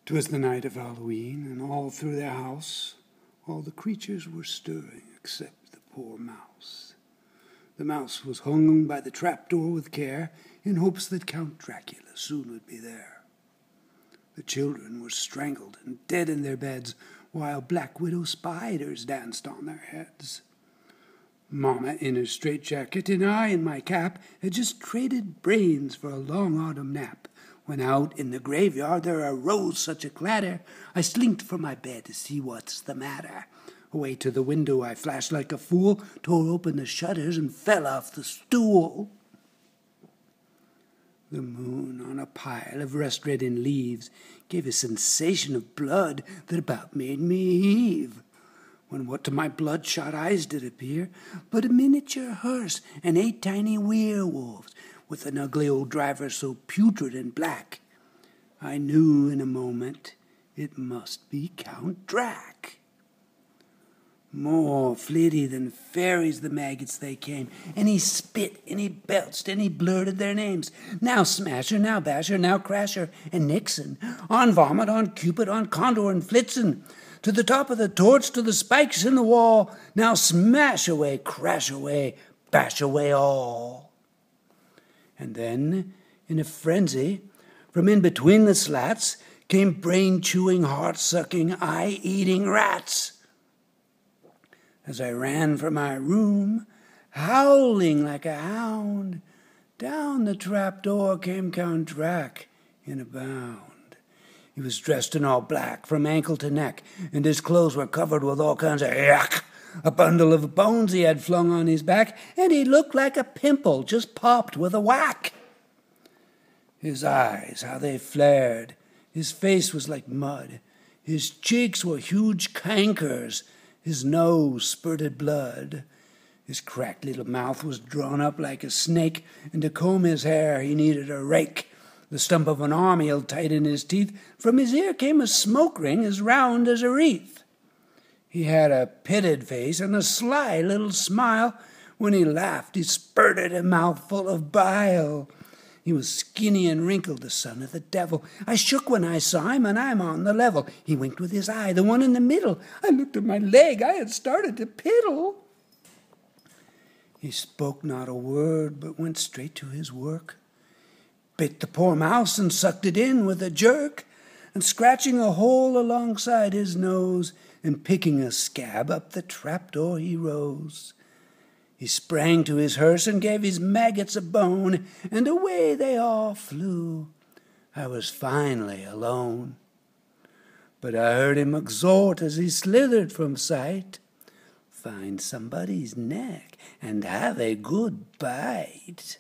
'Twas the night of Halloween, and all through the house all the creatures were stirring except the poor mouse. The mouse was hung by the trapdoor with care, in hopes that Count Dracula soon would be there. The children were strangled and dead in their beds, while black widow spiders danced on their heads. Mamma in her straitjacket and I in my cap had just traded brains for a long autumn nap, when out in the graveyard there arose such a clatter, I slinked from my bed to see what's the matter. Away to the window I flashed like a fool, tore open the shutters, and fell off the stool. The moon on a pile of rust-reddened leaves gave a sensation of blood that about made me heave, when what to my bloodshot eyes did appear but a miniature hearse and 8 tiny werewolves, with an ugly old driver so putrid and black. I knew in a moment it must be Count Drac. More flitty than fairies the maggots they came, and he spit, and he belched, and he blurted their names. Now Smasher, now Basher, now Crasher, and Nixon. On Vomit, on Cupid, on Condor and Flitzen. To the top of the torch, to the spikes in the wall. Now smash away, crash away, bash away all. And then, in a frenzy, from in between the slats, came brain-chewing, heart-sucking, eye-eating rats. As I ran for my room, howling like a hound, down the trapdoor came Count Drac in a bound. He was dressed in all black from ankle to neck, and his clothes were covered with all kinds of yuck. A bundle of bones he had flung on his back, and he looked like a pimple just popped with a whack. His eyes, how they flared. His face was like mud. His cheeks were huge cankers. His nose spurted blood. His cracked little mouth was drawn up like a snake, and to comb his hair he needed a rake. The stump of an arm he held tight in his teeth. From his ear came a smoke ring as round as a wreath. He had a pitted face and a sly little smile. When he laughed, he spurted a mouthful of bile. He was skinny and wrinkled, the son of the devil. I shook when I saw him, and I'm on the level. He winked with his eye, the one in the middle. I looked at my leg. I had started to piddle. He spoke not a word, but went straight to his work. Bit the poor mouse and sucked it in with a jerk, and scratching a hole alongside his nose, and picking a scab up the trapdoor he rose. He sprang to his hearse and gave his maggots a bone, and away they all flew. I was finally alone. But I heard him exhort as he slithered from sight, "Find somebody's neck and have a good bite."